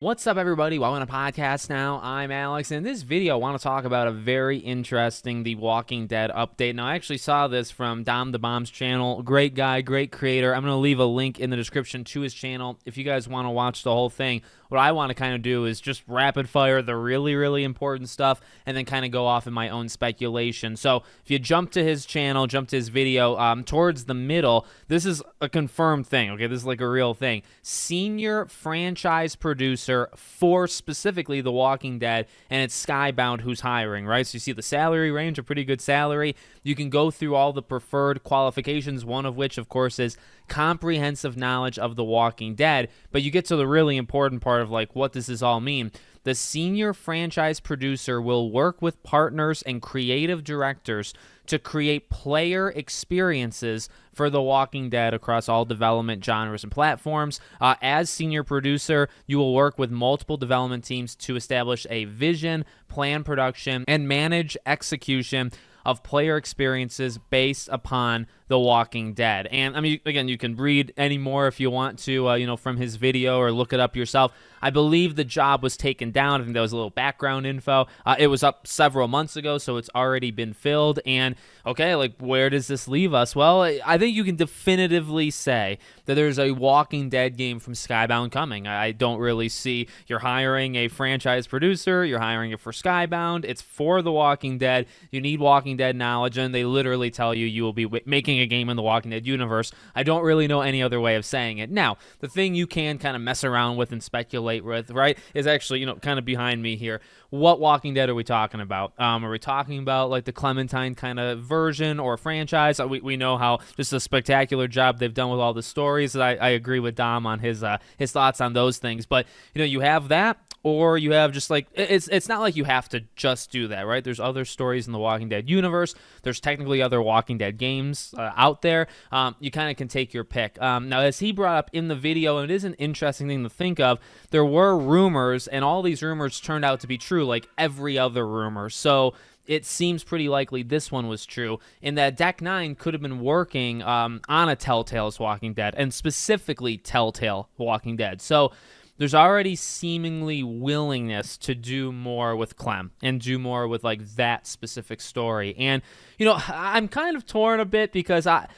What's up, everybody? Welcome to Podcast Now. I'm Alex, and in this video, I want to talk about a very interesting The Walking Dead update. Now, I actually saw this from Dom the Bomb's channel. Great guy, great creator. I'm going to leave a link in the description to his channel if you guys want to watch the whole thing. What I want to kind of do is just rapid fire the really important stuff and then kind of go off in my own speculation. So if you jump to his channel, jump to his video, towards the middle, this is a confirmed thing, okay? This is like a real thing. Senior franchise producer for specifically The Walking Dead, and it's Skybound who's hiring, right? So you see the salary range, a pretty good salary. You can go through all the preferred qualifications, one of which, of course, is comprehensive knowledge of The Walking Dead, but you get to the really important part of like, what does this all mean? The senior franchise producer will work with partners and creative directors to create player experiences for The Walking Dead across all development genres and platforms. As senior producer, you will work with multiple development teams to establish a vision, plan production, and manage execution of player experiences based upon The Walking Dead. And I mean, again, you can read any more if you want to, from his video or look it up yourself. I believe the job was taken down. I think that was a little background info. It was up several months ago, so it's already been filled. And okay, like, where does this leave us? Well, I think you can definitively say that there's a Walking Dead game from Skybound coming. I don't really see you're hiring a franchise producer. You're hiring it for Skybound. It's for The Walking Dead. You need Walking Dead knowledge, and they literally tell you will be making a game in the Walking Dead universe. I don't really know any other way of saying it. Now, the thing you can kind of mess around with and speculate with, right, is actually, kind of behind me here. What Walking Dead are we talking about? Are we talking about like the Clementine kind of version or franchise? We know how just a spectacular job they've done with all the stories. I agree with Dom on his thoughts on those things. But you have that, or you have just like it's not like you have to just do that, right? There's other stories in the Walking Dead universe. There's technically other Walking Dead games out there. You kind of can take your pick. Now, as he brought up in the video, and it is an interesting thing to think of, there were rumors, and all these rumors turned out to be true, like every other rumor. So it seems pretty likely this one was true, in that Deck 9 could have been working on a Telltale's Walking Dead, and specifically Telltale Walking Dead. So there's already seemingly willingness to do more with Clem and do more with like that specific story. And, I'm kind of torn a bit because I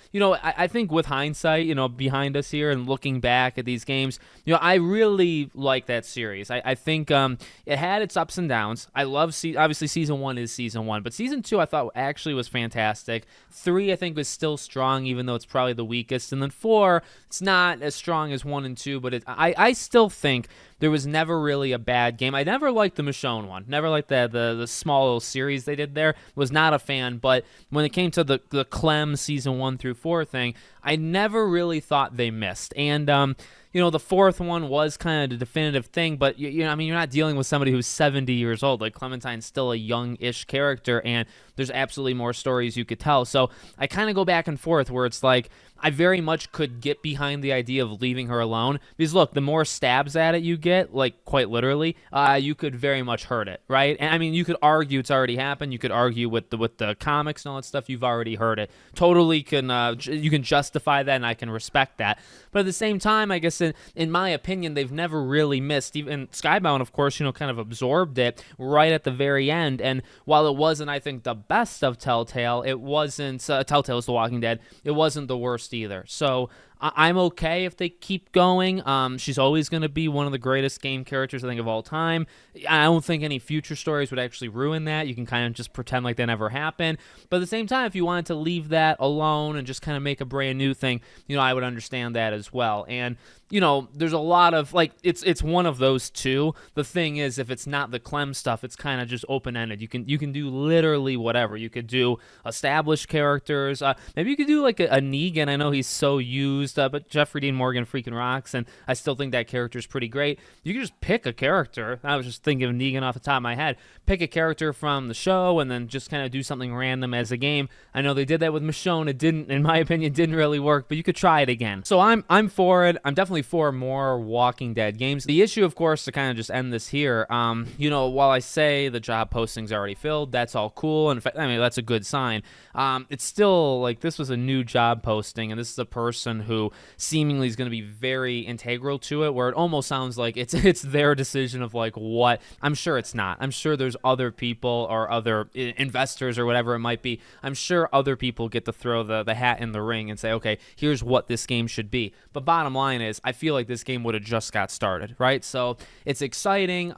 think with hindsight, behind us here and looking back at these games, I really like that series. I think it had its ups and downs. I love, obviously season 1 is season 1, but season 2 I thought actually was fantastic. 3 I think was still strong, even though it's probably the weakest. And then 4, it's not as strong as 1 and 2, but I still think there was never really a bad game. I never liked the Michonne one. Never liked the small little series they did there. Was not a fan. But when it came to the Clem season 1 through 4 thing, I never really thought they missed. And the 4th one was kind of the definitive thing, but you're not dealing with somebody who's 70 years old. Like, Clementine's still a young-ish character, and there's absolutely more stories you could tell. So I kind of go back and forth where it's like, I very much could get behind the idea of leaving her alone, because look, the more stabs at it you get, like quite literally, you could very much hurt it, right? And I mean, you could argue it's already happened. You could argue with the comics and all that stuff. You've already heard it. Totally you can justify that, and I can respect that. But at the same time, I guess in my opinion, they've never really missed. Even Skybound, of course, kind of absorbed it right at the very end. And while it wasn't, I think, the best of Telltale, it wasn't Telltale's The Walking Dead. It wasn't the worst either. So I'm okay if they keep going. She's always going to be one of the greatest game characters, I think, of all time. I don't think any future stories would actually ruin that. You can kind of just pretend like that never happened. But at the same time, if you wanted to leave that alone and just kind of make a brand new thing, I would understand that as well. And there's a lot of, like, it's one of those two. The thing is, if it's not the Clem stuff, it's kind of just open-ended. You can do literally whatever. You could do established characters. Maybe you could do like a Negan. I know he's so used, but Jeffrey Dean Morgan freaking rocks, and I still think that character is pretty great. You can just pick a character. I was just thinking of Negan off the top of my head. Pick a character from the show, and then just kind of do something random as a game. I know they did that with Michonne. It didn't, in my opinion, didn't really work, but you could try it again. So I'm for it. I'm definitely for more Walking Dead games. The issue, of course, to kind of just end this here, while I say the job posting's already filled, that's all cool, and in fact, that's a good sign. It's still like, this was a new job posting, and this is a person who who seemingly is going to be very integral to it, where it almost sounds like it's their decision of like what. I'm sure it's not. I'm sure there's other people or other investors or whatever it might be. I'm sure other people get to throw the hat in the ring and say, okay, here's what this game should be. But bottom line is, I feel like this game would have just got started, right? So it's exciting.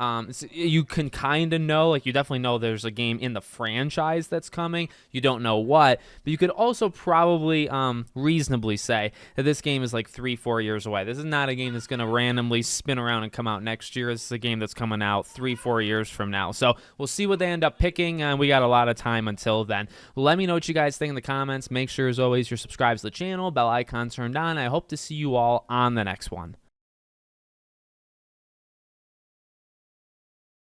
You can kind of know, like you definitely know there's a game in the franchise that's coming. You don't know what, but you could also probably reasonably say that this game is like 3-4 years away. This is not a game that's going to randomly spin around and come out next year. This is a game that's coming out 3-4 years from now. So we'll see what they end up picking, and we got a lot of time until then. Let me know what you guys think in the comments. Make sure, as always, you're subscribed to the channel, bell icon turned on. I hope to see you all on the next one.